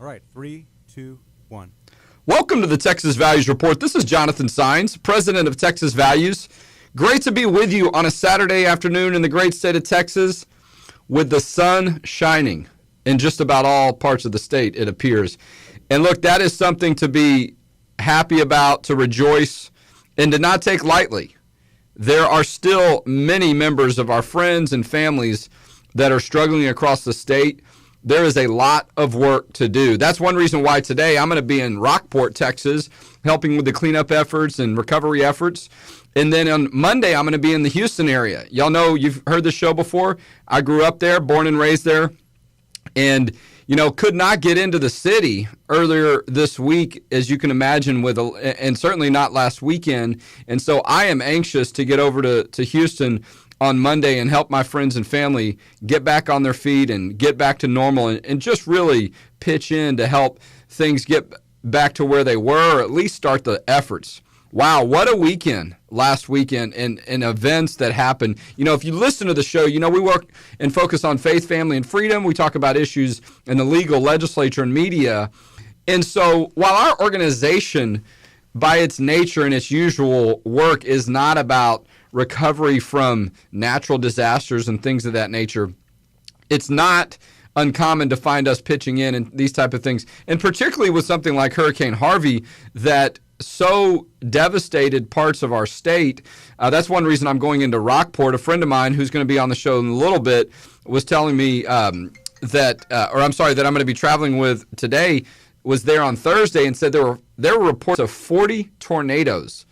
All right, 3, 2, 1. Welcome to the Texas Values Report. This is Jonathan Saenz, president of Texas Values. Great to be with you on a Saturday afternoon in the great state of Texas with the sun shining in just about all parts of the state, it appears. And look, that is something to be happy about, to rejoice, and to not take lightly. There are still many members of our friends and families that are struggling across the state. There is a lot of work to do. That's one reason why today I'm going to be in Rockport, Texas, helping with the cleanup efforts and recovery efforts. And then on Monday, I'm going to be in the Houston area. Y'all know, you've heard the show before. I grew up there, born and raised there, and could not get into the city earlier this week, as you can imagine, and certainly not last weekend. And so I am anxious to get over to Houston on Monday and help my friends and family get back on their feet and get back to normal and just really pitch in to help things get back to where they were, or at least start the efforts. Wow, what a weekend last weekend and events that happened. If you listen to the show, we work and focus on faith, family, and freedom. We talk about issues in the legal, legislature, and media. And so while our organization, by its nature and its usual work, is not about recovery from natural disasters and things of that nature, it's not uncommon to find us pitching in and these type of things. And particularly with something like Hurricane Harvey that so devastated parts of our state. That's one reason I'm going into Rockport. A friend of mine who's going to be on the show in a little bit was telling me that I'm going to be traveling with today, was there on Thursday and said there were reports of 40 tornadoes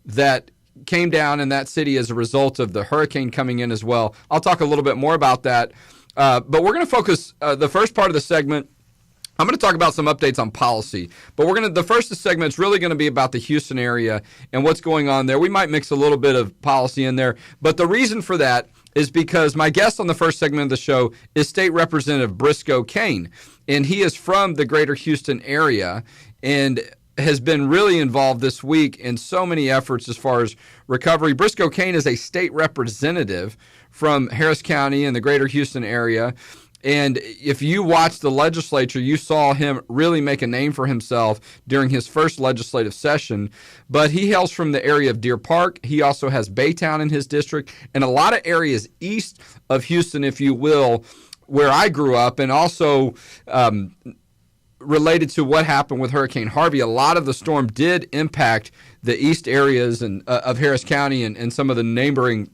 that came down in that city as a result of the hurricane coming in as well. I'll talk a little bit more about that. But we're going to focus the first part of the segment. I'm going to talk about some updates on policy, but the first segment is really going to be about the Houston area and what's going on there. We might mix a little bit of policy in there, but the reason for that is because my guest on the first segment of the show is State Representative Briscoe Cain, and he is from the greater Houston area and has been really involved this week in so many efforts as far as recovery. Briscoe Cain is a state representative from Harris County in the greater Houston area. And if you watched the legislature, you saw him really make a name for himself during his first legislative session. But he hails from the area of Deer Park. He also has Baytown in his district and a lot of areas east of Houston, if you will, where I grew up, and also related to what happened with Hurricane Harvey. A lot of the storm did impact the east areas of Harris County and some of the neighboring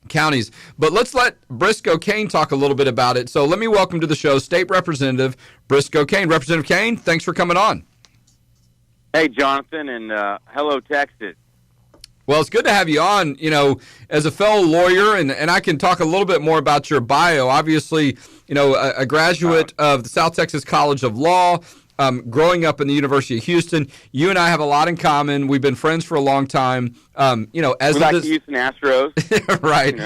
counties. But let's let Briscoe Cain talk a little bit about it. So let me welcome to the show State Representative Briscoe Cain. Representative Cain, thanks for coming on. Hey, Jonathan, and hello, Texas. Well, it's good to have you on, as a fellow lawyer, and I can talk a little bit more about your bio. Obviously, a graduate of the South Texas College of Law, growing up in the University of Houston. You and I have a lot in common. We've been friends for a long time. As we like the Houston Astros, right?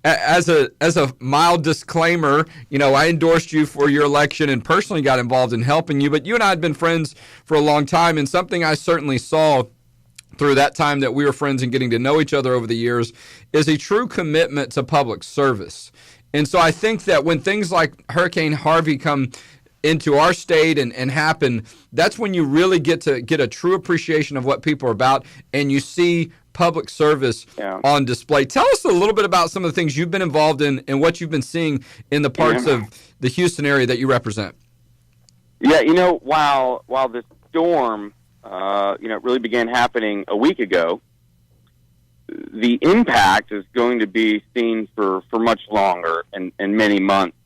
As a mild disclaimer, I endorsed you for your election and personally got involved in helping you. But you and I had been friends for a long time, and something I certainly saw through that time that we were friends and getting to know each other over the years is a true commitment to public service. And so I think that when things like Hurricane Harvey come into our state and happen, that's when you really get a true appreciation of what people are about, and you see public service on display. Tell us a little bit about some of the things you've been involved in and what you've been seeing in the parts of the Houston area that you represent. Yeah, while the storm really began happening a week ago, the impact is going to be seen for much longer and many months.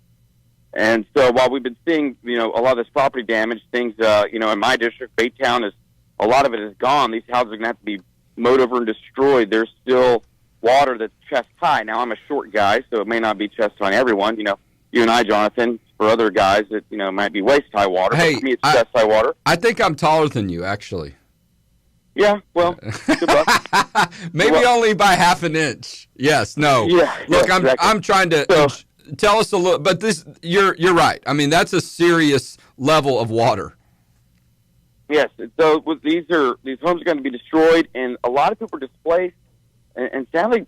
And so while we've been seeing, a lot of this property damage, things, in my district, Baytown, a lot of it is gone. These houses are going to have to be mowed over and destroyed. There's still water that's chest high. Now, I'm a short guy, so it may not be chest high on everyone. You and I, Jonathan, for other guys, it might be waist high water. Hey, but for me, it's chest high water. I think I'm taller than you, actually. Yeah, well, good luck. Maybe only by half an inch. Yes, no. Yeah, look, exactly. I'm trying to tell us a little, but you're right. I mean, that's a serious level of water. Yes, so these homes are going to be destroyed, and a lot of people are displaced, and sadly,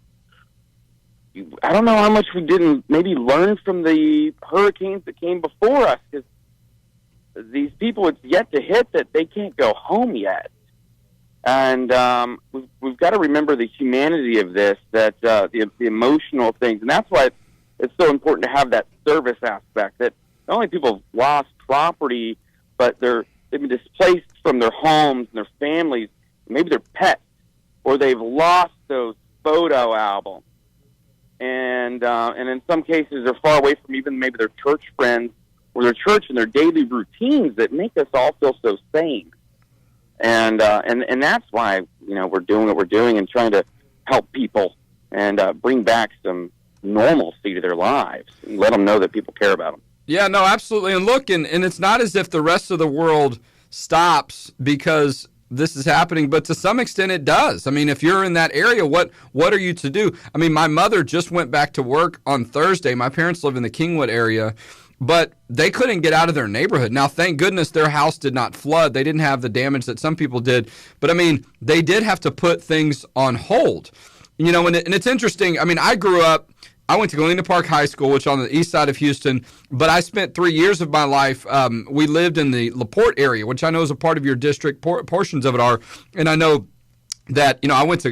I don't know how much we didn't maybe learn from the hurricanes that came before us, because these people it's yet to hit that they can't go home yet. And we've got to remember the humanity of this, that the emotional things. And that's why it's so important to have that service aspect, that not only people have lost property, but they've been displaced from their homes and their families, maybe their pets, or they've lost those photo albums. And in some cases, they're far away from even maybe their church friends or their church and their daily routines that make us all feel so sane. And that's why, we're doing what we're doing and trying to help people and bring back some normalcy to their lives and let them know that people care about them. Yeah, no, absolutely. And look, and it's not as if the rest of the world stops because this is happening, but to some extent it does. I mean, if you're in that area, what are you to do? I mean, my mother just went back to work on Thursday. My parents live in the Kingwood area, but they couldn't get out of their neighborhood. Now, thank goodness their house did not flood. They didn't have the damage that some people did. But, I mean, they did have to put things on hold. And it's interesting. I mean, I went to Galena Park High School, which is on the east side of Houston, but I spent 3 years of my life, we lived in the LaPorte area, which I know is a part of your district, portions of it are, and I know that, I went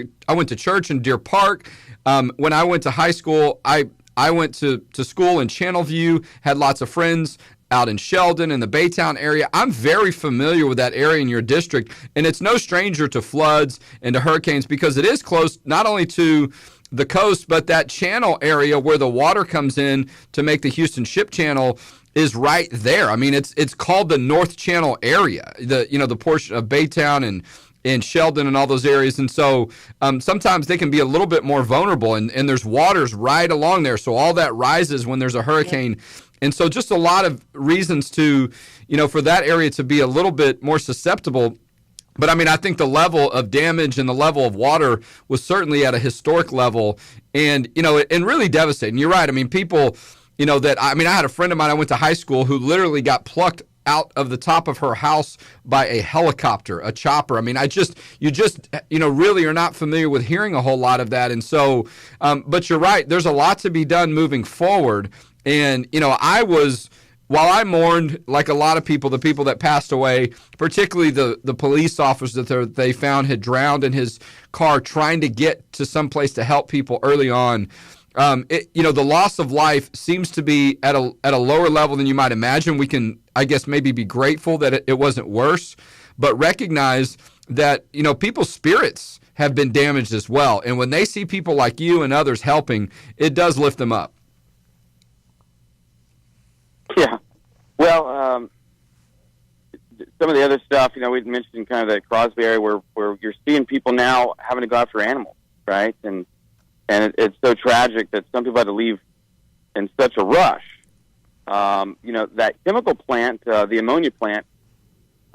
to church in Deer Park. When I went to high school, I went to school in Channelview, had lots of friends out in Sheldon in the Baytown area. I'm very familiar with that area in your district, and it's no stranger to floods and to hurricanes because it is close not only to the coast, but that channel area where the water comes in to make the Houston Ship Channel is right there. I mean, it's called the North Channel area, the portion of Baytown and Sheldon and all those areas. And so sometimes they can be a little bit more vulnerable, and there's waters right along there. So all that rises when there's a hurricane. And so just a lot of reasons to, for that area to be a little bit more susceptible. But, I mean, I think the level of damage and the level of water was certainly at a historic level and, and really devastating. You're right. I mean, people, I had a friend of mine I went to high school who literally got plucked out of the top of her house by a helicopter, a chopper. I mean, you just really are not familiar with hearing a whole lot of that. And so, but you're right. There's a lot to be done moving forward. And, while I mourned, like a lot of people, the people that passed away, particularly the police officer that they found had drowned in his car trying to get to some place to help people early on, the loss of life seems to be at a lower level than you might imagine. We can, I guess, maybe be grateful that it wasn't worse, but recognize that, people's spirits have been damaged as well. And when they see people like you and others helping, it does lift them up. Yeah. Well, some of the other stuff, we mentioned kind of the Crosby area where you're seeing people now having to go after animals, right? And it's so tragic that some people had to leave in such a rush. That chemical plant, the ammonia plant,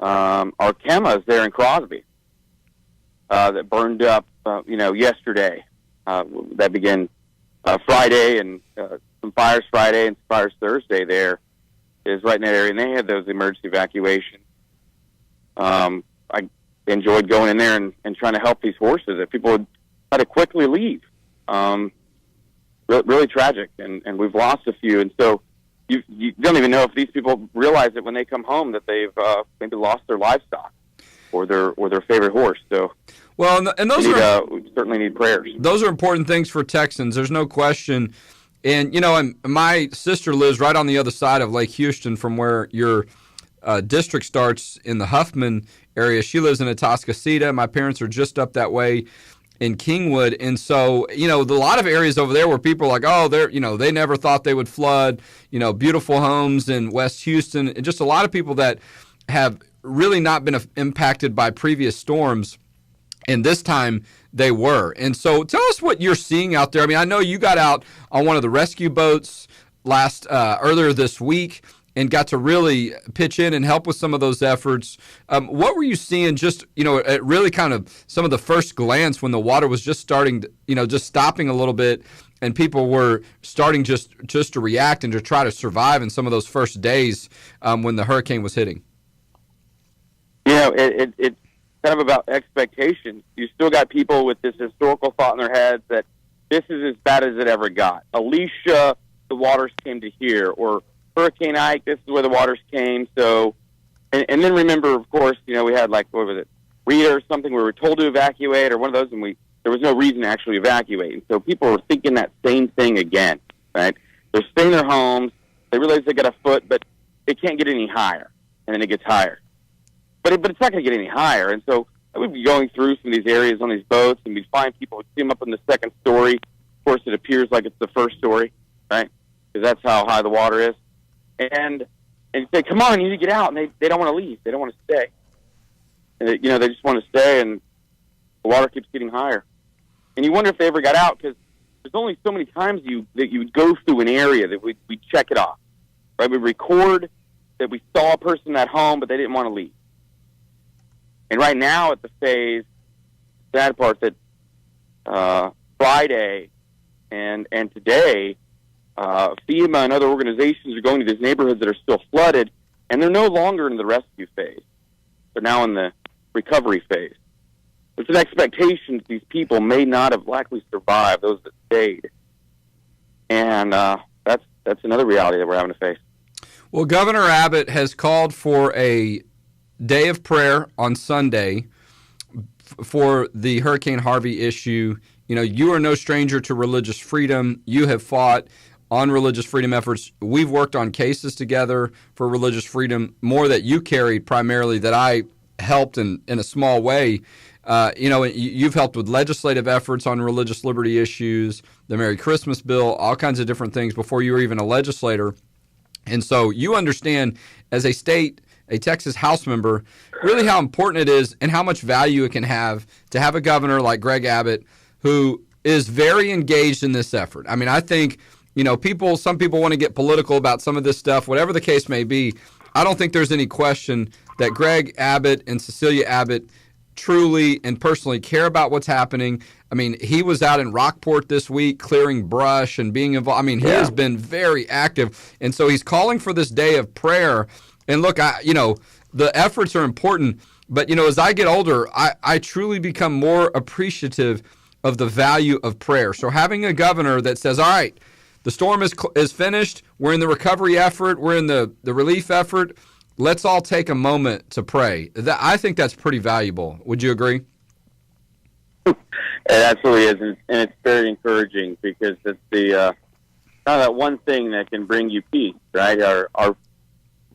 Arkema is there in Crosby, that burned up, yesterday. That began Friday and some fires Friday and some fires Thursday there. Is right in that area, and they had those emergency evacuations. I enjoyed going in there and trying to help these horses that people had to quickly leave. Really tragic, and we've lost a few. And so you don't even know if these people realize it when they come home that they've maybe lost their livestock or their favorite horse. So. Well, and those we certainly need prayers. Those are important things for Texans. There's no question. And, and my sister lives right on the other side of Lake Houston from where your district starts in the Huffman area. She lives in Atascocita. My parents are just up that way in Kingwood. And so, a lot of areas over there where people are like, they never thought they would flood, beautiful homes in West Houston. And just a lot of people that have really not been impacted by previous storms. And this time they were. And so tell us what you're seeing out there. I mean, I know you got out on one of the rescue boats earlier this week and got to really pitch in and help with some of those efforts. What were you seeing just, at really kind of some of the first glance when the water was just starting, just stopping a little bit and people were starting just to react and to try to survive in some of those first days when the hurricane was hitting? It's kind of about expectations. You still got people with this historical thought in their heads that this is as bad as it ever got. Alicia, the waters came to here, or Hurricane Ike, this is where the waters came, so and then remember, of course, we had what was it, Rita or something, where we were told to evacuate or one of those, and there was no reason to actually evacuate. And so people were thinking that same thing again, right? They're staying in their homes. They realize they got a foot, but it can't get any higher, and then it gets higher. But it's not going to get any higher. And so we'd be going through some of these areas on these boats, and we'd find people, we'd see them up in the second story. Of course, it appears like it's the first story, right? Because that's how high the water is. And you say, come on, you need to get out. And they don't want to leave. They don't want to stay. And they just want to stay, and the water keeps getting higher. And you wonder if they ever got out, because there's only so many times that you would go through an area that we'd check it off. Right? We'd record that we saw a person at home, but they didn't want to leave. And right now at the phase, the sad part that Friday and today, FEMA and other organizations are going to these neighborhoods that are still flooded, and they're no longer in the rescue phase. They're now in the recovery phase. There's an expectation that these people may not have likely survived, those that stayed. And that's another reality that we're having to face. Well, Governor Abbott has called for a day of prayer on Sunday for the Hurricane Harvey issue. You are no stranger to religious freedom. You have fought on religious freedom efforts. We've worked on cases together for religious freedom, more that you carried primarily, that I helped in a small way. You've helped with legislative efforts on religious liberty issues, the Merry Christmas bill, all kinds of different things before you were even a legislator. And so you understand, as a Texas House member, really how important it is and how much value it can have to have a governor like Greg Abbott who is very engaged in this effort. I mean, I think, some people want to get political about some of this stuff, whatever the case may be. I don't think there's any question that Greg Abbott and Cecilia Abbott truly and personally care about what's happening. I mean, he was out in Rockport this week clearing brush and being involved. I mean, he has been very active. And so he's calling for this day of prayer. And look, the efforts are important. But, as I get older, I truly become more appreciative of the value of prayer. So having a governor that says, all right, the storm is finished. We're in the recovery effort. We're in the relief effort. Let's all take a moment to pray. I think that's pretty valuable. Would you agree? It absolutely is, and it's very encouraging because it's the that one thing that can bring you peace, right? Our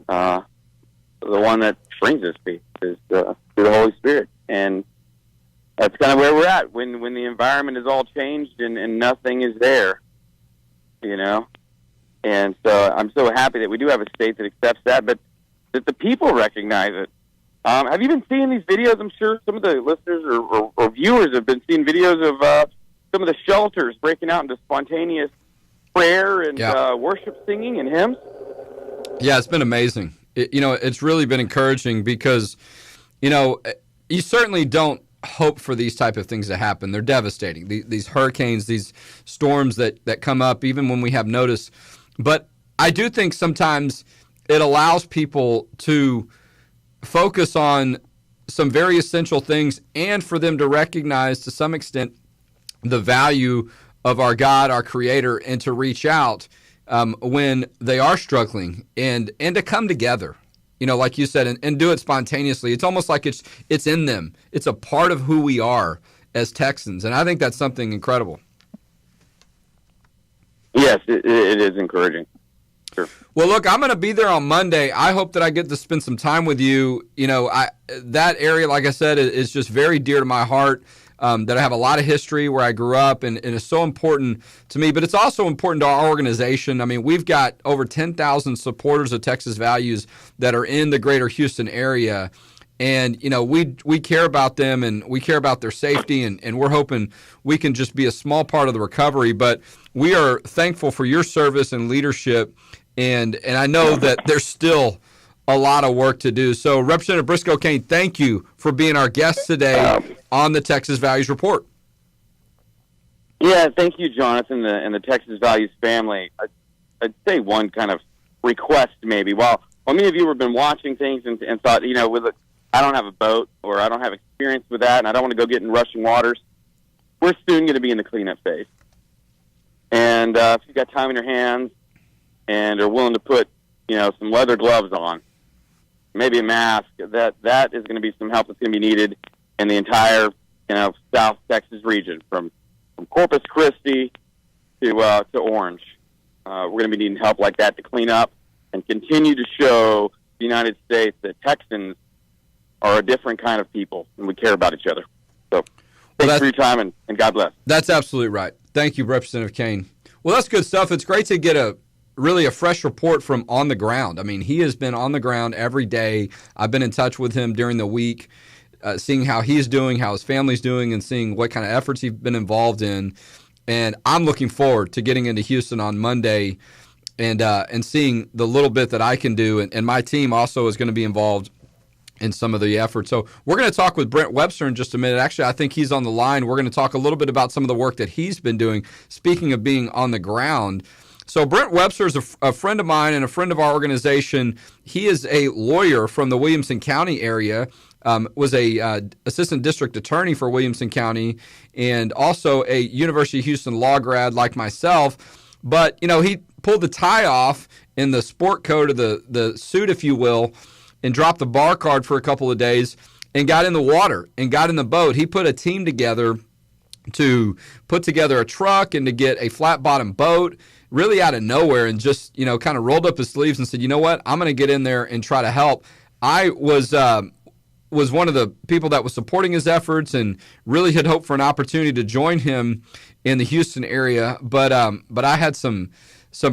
the one that brings us peace is through the Holy Spirit, and that's kind of where we're at when the environment is all changed and nothing is there, And so I'm so happy that we do have a state that accepts that, but that the people recognize it. Have you been seeing these videos? I'm sure some of the listeners or viewers have been seeing videos of some of the shelters breaking out into spontaneous prayer and worship singing and hymns. Yeah, it's been amazing. It's really been encouraging because, you certainly don't hope for these type of things to happen. They're devastating. These hurricanes, these storms that come up, even when we have notice. But I do think sometimes it allows people to focus on some very essential things and for them to recognize to some extent the value of our God, our Creator, and to reach out when they are struggling and to come together, like you said, and do it spontaneously. It's almost like it's in them. It's a part of who we are as Texans, and I think that's something incredible. Yes, it is encouraging. Sure. Well, look, I'm going to be there on Monday. I hope that I get to spend some time with you. That area, like I said, is just very dear to my heart. That I have a lot of history where I grew up, and it's so important to me. But it's also important to our organization. I mean, we've got over 10,000 supporters of Texas Values that are in the greater Houston area. And, we care about them, and we care about their safety, and we're hoping we can just be a small part of the recovery. But we are thankful for your service and leadership, and I know that there's still a lot of work to do. So, Representative Briscoe, Cain, thank you for being our guest today on the Texas Values Report. Yeah, thank you, Jonathan, and the Texas Values family. I'd say one kind of request maybe. While many of you have been watching things and thought, I don't have a boat or I don't have experience with that and I don't want to go get in rushing waters, we're soon going to be in the cleanup phase. And if you've got time in your hands and are willing to put, some leather gloves on, maybe a mask. That is going to be some help that's going to be needed in the entire, South Texas region, from Corpus Christi to Orange. We're going to be needing help like that to clean up and continue to show the United States that Texans are a different kind of people and we care about each other. So thanks for your time, and God bless. That's absolutely right. Thank you, Representative Cain. Well, that's good stuff. It's great to get a fresh report from on the ground. I mean, he has been on the ground every day. I've been in touch with him during the week, seeing how he's doing, how his family's doing, and seeing what kind of efforts he's been involved in. And I'm looking forward to getting into Houston on Monday and seeing the little bit that I can do. And my team also is going to be involved in some of the efforts. So we're going to talk with Brent Webster in just a minute. Actually, I think he's on the line. We're going to talk a little bit about some of the work that he's been doing, speaking of being on the ground. So Brent Webster is a friend of mine and a friend of our organization. He is a lawyer from the Williamson County area, was a assistant district attorney for Williamson County, and also a University of Houston law grad like myself. But, he pulled the tie off in the sport coat, or the suit, if you will, and dropped the bar card for a couple of days and got in the water and got in the boat. He put a team together to put together a truck and to get a flat-bottom boat really out of nowhere, and just, kind of rolled up his sleeves and said, you know what, I'm going to get in there and try to help. I was one of the people that was supporting his efforts and really had hoped for an opportunity to join him in the Houston area, but I had some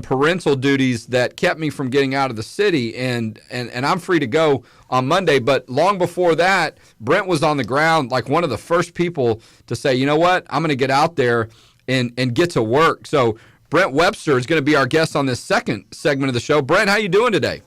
parental duties that kept me from getting out of the city, and I'm free to go on Monday. But long before that, Brent was on the ground, like one of the first people to say, you know what, I'm going to get out there and get to work. So Brent Webster is going to be our guest on this second segment of the show. Brent, how you doing today?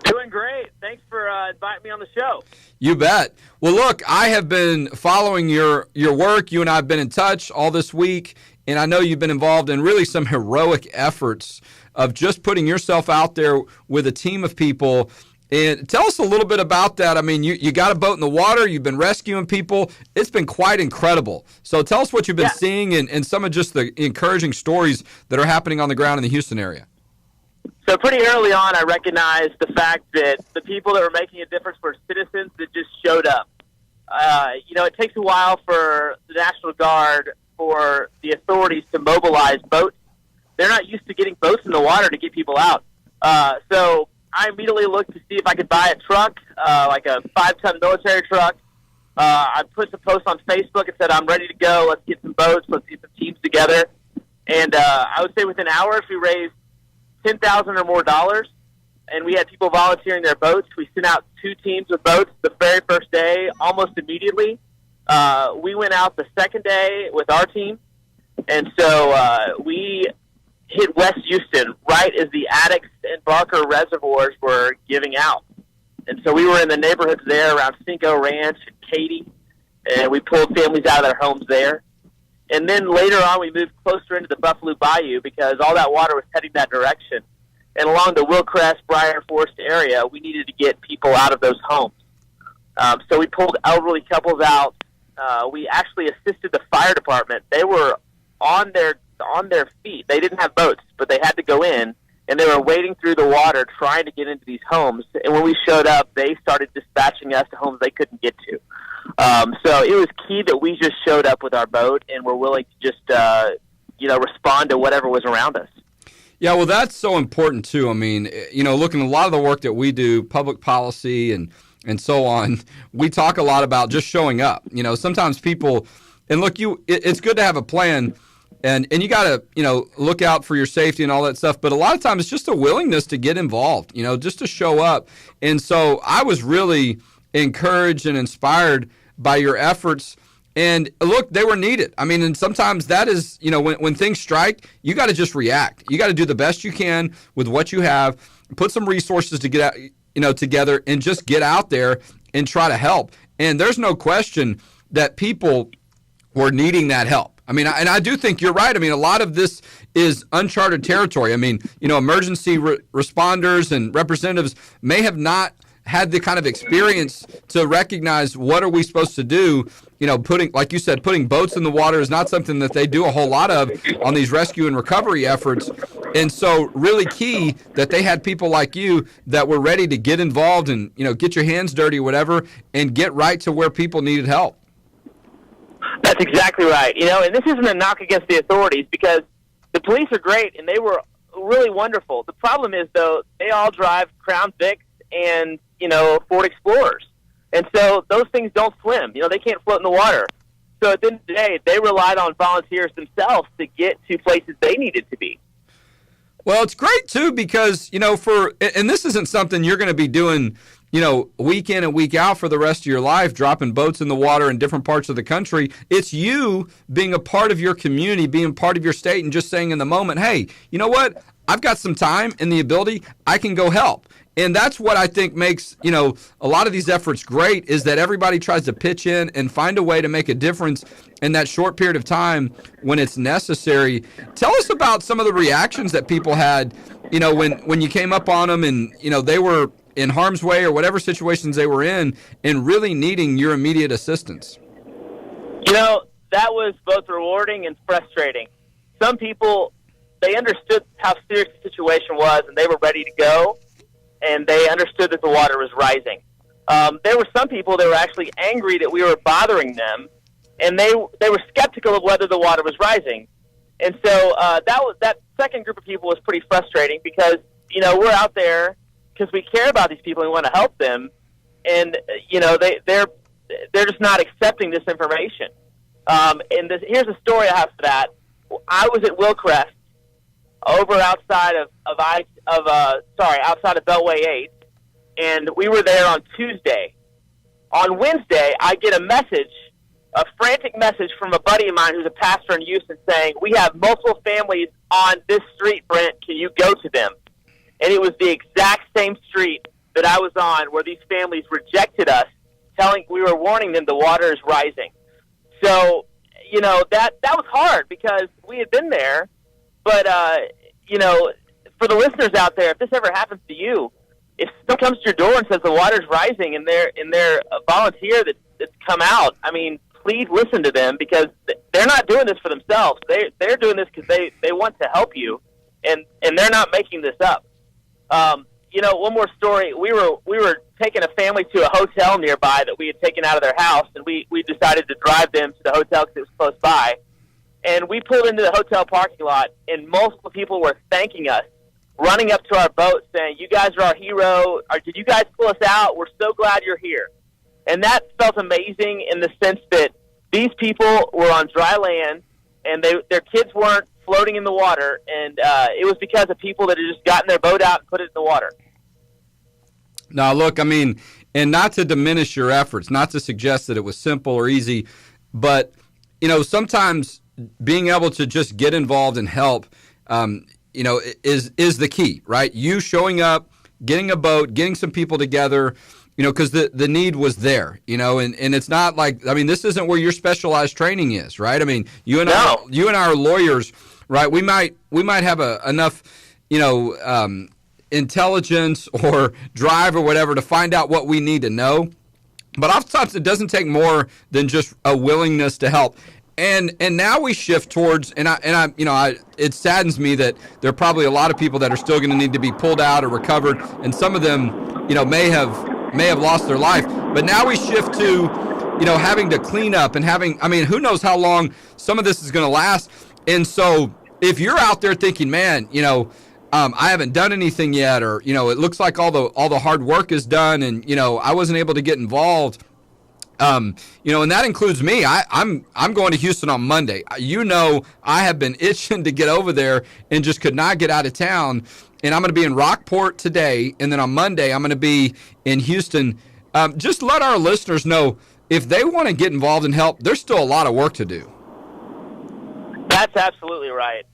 Doing great. Thanks for inviting me on the show. You bet. Well, look, I have been following your work. You and I have been in touch all this week, and I know you've been involved in really some heroic efforts of just putting yourself out there with a team of people. And tell us a little bit about that. I mean, you got a boat in the water. You've been rescuing people. It's been quite incredible. So tell us what you've been seeing and some of just the encouraging stories that are happening on the ground in the Houston area. So pretty early on, I recognized the fact that the people that were making a difference were citizens that just showed up. It takes a while for the National Guard, for the authorities to mobilize boats. They're not used to getting boats in the water to get people out. So I immediately looked to see if I could buy a truck, like a 5-ton military truck. I put some posts on Facebook and said, I'm ready to go. Let's get some boats. Let's get some teams together. And I would say within hours, we raised $10,000 or more dollars, and we had people volunteering their boats. We sent out 2 teams of boats the very first day, almost immediately. We went out the second day with our team, and so we hit West Houston right as the Addicts and Barker reservoirs were giving out. And so we were in the neighborhoods there around Cinco Ranch and Katy, and we pulled families out of their homes there. And then later on, we moved closer into the Buffalo Bayou because all that water was heading that direction. And along the Willcrest, Briar Forest area, we needed to get people out of those homes. So we pulled elderly couples out. We actually assisted the fire department. They were on their feet. They didn't have boats, but they had to go in, and they were wading through the water trying to get into these homes. And when we showed up, they started dispatching us to homes they couldn't get to. So it was key that we just showed up with our boat and were willing to just, respond to whatever was around us. Yeah, well, that's so important, too. I mean, looking at a lot of the work that we do, public policy and so on, we talk a lot about just showing up. Sometimes people, and look, it's good to have a plan, and you got to, look out for your safety and all that stuff. But a lot of times it's just a willingness to get involved, just to show up. And so I was really encouraged and inspired by your efforts. And look, they were needed. I mean, and sometimes that is, when things strike, you got to just react. You got to do the best you can with what you have, put some resources to get out, together, and just get out there and try to help. And there's no question that people were needing that help. I mean, and I do think you're right. I mean, a lot of this is uncharted territory. I mean, emergency responders and representatives may have not had the kind of experience to recognize what are we supposed to do. Putting, like you said, putting boats in the water is not something that they do a whole lot of on these rescue and recovery efforts. And so really key that they had people like you that were ready to get involved and, get your hands dirty or whatever and get right to where people needed help. That's exactly right. And this isn't a knock against the authorities because the police are great and they were really wonderful. The problem is, though, they all drive Crown Vics and, Ford Explorers. And so those things don't swim. They can't float in the water. So at the end of the day, they relied on volunteers themselves to get to places they needed to be. Well, it's great, too, because, and this isn't something you're going to be doing, week in and week out for the rest of your life, dropping boats in the water in different parts of the country. It's you being a part of your community, being part of your state, and just saying in the moment, hey, you know what? I've got some time and the ability. I can go help. And that's what I think makes, a lot of these efforts great is that everybody tries to pitch in and find a way to make a difference in that short period of time when it's necessary. Tell us about some of the reactions that people had, when you came up on them and, they were in harm's way or whatever situations they were in and really needing your immediate assistance. That was both rewarding and frustrating. Some people, they understood how serious the situation was and they were ready to go. And they understood that the water was rising. There were some people that were actually angry that we were bothering them, and they were skeptical of whether the water was rising. And so that second group of people was pretty frustrating because we're out there because we care about these people and we want to help them, and they're just not accepting this information. Here's a story I have for that. I was at Wilcrest over outside of Beltway 8, and we were there on Tuesday. On Wednesday, I get a frantic message from a buddy of mine who's a pastor in Houston saying, we have multiple families on this street, Brent, can you go to them? And it was the exact same street that I was on where these families rejected us, we were warning them the water is rising. So, that was hard because we had been there. But, for the listeners out there, if this ever happens to you, if someone comes to your door and says the water's rising and they're a volunteer that's come out, please listen to them because they're not doing this for themselves. They're doing this because they want to help you, and they're not making this up. One more story. We were taking a family to a hotel nearby that we had taken out of their house, and we decided to drive them to the hotel because it was close by. And we pulled into the hotel parking lot, and multiple people were thanking us, running up to our boat saying, you guys are our hero. Or, did you guys pull us out? We're so glad you're here. And that felt amazing in the sense that these people were on dry land, and their kids weren't floating in the water, and it was because of people that had just gotten their boat out and put it in the water. Now, look, and not to diminish your efforts, not to suggest that it was simple or easy, but, sometimes being able to just get involved and help, is the key, right? You showing up, getting a boat, getting some people together, because the need was there, and it's not like, this isn't where your specialized training is, right? You and I are lawyers, right? We might have enough, intelligence or drive or whatever to find out what we need to know. But oftentimes it doesn't take more than just a willingness to help. And now we shift towards, it saddens me that there are probably a lot of people that are still going to need to be pulled out or recovered, and some of them, may have lost their life. But now we shift to, having to clean up and who knows how long some of this is going to last. And so if you're out there thinking, man, I haven't done anything yet, or, it looks like all the hard work is done, and, I wasn't able to get involved. And that includes me. I'm going to Houston on Monday. I have been itching to get over there and just could not get out of town. And I'm going to be in Rockport today, and then on Monday I'm going to be in Houston. Just let our listeners know if they want to get involved and help. There's still a lot of work to do. That's absolutely right.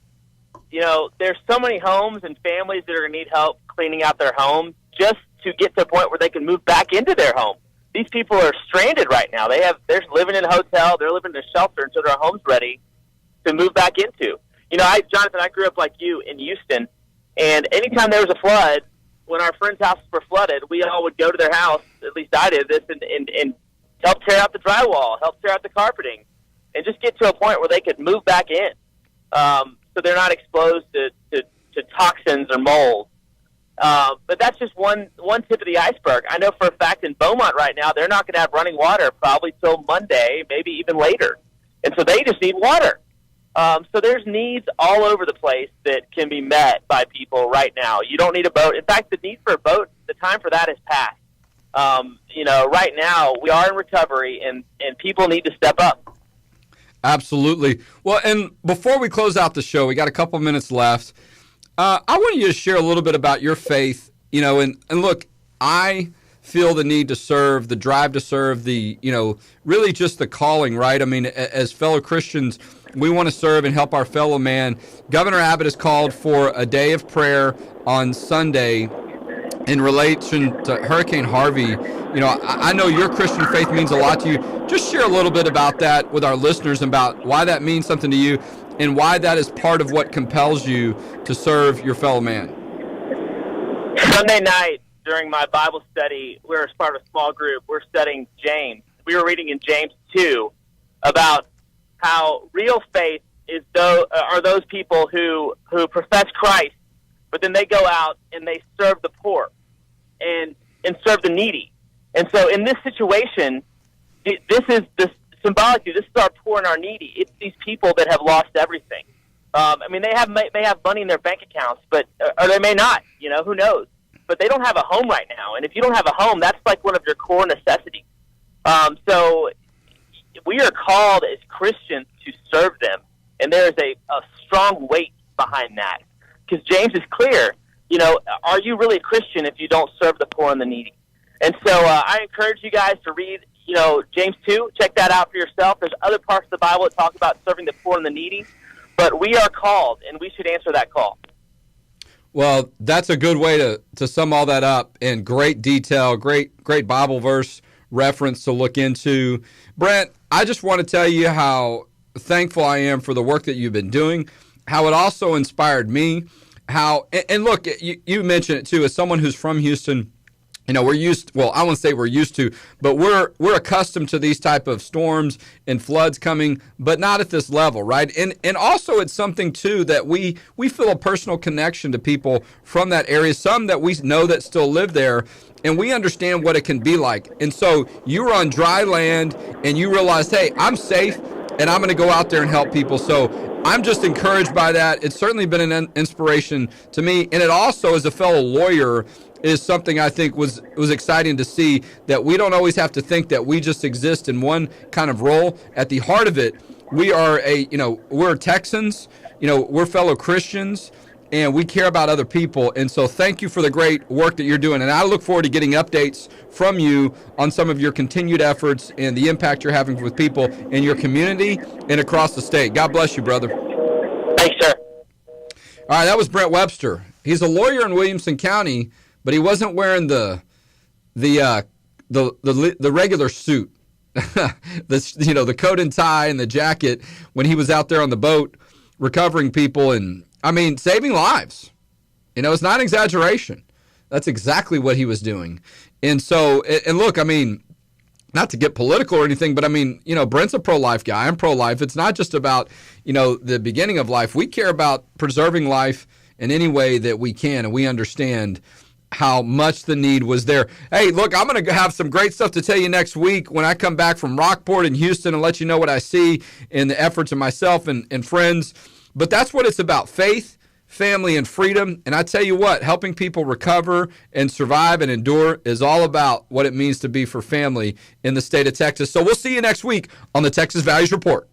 There's so many homes and families that are going to need help cleaning out their homes just to get to a point where they can move back into their home. These people are stranded right now. They're living in a hotel. They're living in a shelter until their home's ready to move back into. Jonathan, I grew up like you in Houston, and anytime there was a flood, when our friends' houses were flooded, we all would go to their house, at least I did this, and help tear out the drywall, help tear out the carpeting, and just get to a point where they could move back in. So they're not exposed to to toxins or mold. But that's just one tip of the iceberg. I know for a fact in Beaumont right now, they're not going to have running water probably till Monday, maybe even later. And so they just need water. So there's needs all over the place that can be met by people right now. You don't need a boat. In fact, the need for a boat, the time for that has passed. Right now we are in recovery, and people need to step up. Absolutely. Well, and before we close out the show, we got a couple minutes left. I want you to share a little bit about your faith, and look, I feel the need to serve, the drive to serve, really just the calling, right? I mean, as fellow Christians, we want to serve and help our fellow man. Governor Abbott has called for a day of prayer on Sunday in relation to Hurricane Harvey. I know your Christian faith means a lot to you. Just share a little bit about that with our listeners, about why that means something to you and why that is part of what compels you to serve your fellow man. Sunday night during my Bible study, we're as part of a small group. We're studying James. We were reading in James 2 about how real faith are those people who profess Christ, but then they go out and they serve the poor and serve the needy. And so in this situation, symbolically, this is our poor and our needy. It's these people that have lost everything. They may have money in their bank accounts, or they may not. Who knows? But they don't have a home right now. And if you don't have a home, that's like one of your core necessities. So we are called as Christians to serve them, and there is a strong weight behind that. Because James is clear, are you really a Christian if you don't serve the poor and the needy? And so I encourage you guys to read, James 2. Check that out for yourself. There's other parts of the Bible that talk about serving the poor and the needy, but we are called, and we should answer that call. Well, that's a good way to sum all that up in great detail, great Bible verse reference to look into. Brent, I just want to tell you how thankful I am for the work that you've been doing, how it also inspired me, and look, you mentioned it too, as someone who's from Houston. We're used, well, I won't say we're used to, but we're accustomed to these type of storms and floods coming, but not at this level, right? And also it's something too that we feel a personal connection to people from that area, some that we know that still live there, and we understand what it can be like. And so you were on dry land and you realized, hey, I'm safe and I'm going to go out there and help people. So I'm just encouraged by that. It's certainly been an inspiration to me. And it also, as a fellow lawyer, is something I think was exciting to see, that we don't always have to think that we just exist in one kind of role. At the heart of it, we're Texans, we're fellow Christians, and we care about other people. And so thank you for the great work that you're doing. And I look forward to getting updates from you on some of your continued efforts and the impact you're having with people in your community and across the state. God bless you, brother. Thanks, sir. All right, that was Brent Webster. He's a lawyer in Williamson County, but he wasn't wearing the regular suit, the coat and tie and the jacket when he was out there on the boat recovering people and saving lives. It's not an exaggeration. That's exactly what he was doing. And so, and look, not to get political or anything, but Brent's a pro-life guy. I'm pro-life. It's not just about, the beginning of life. We care about preserving life in any way that we can, and we understand how much the need was there. Hey, look, I'm going to have some great stuff to tell you next week when I come back from Rockport in Houston and let you know what I see in the efforts of myself and friends. But that's what it's about, faith, family, and freedom. And I tell you what, helping people recover and survive and endure is all about what it means to be for family in the state of Texas. So we'll see you next week on the Texas Values Report.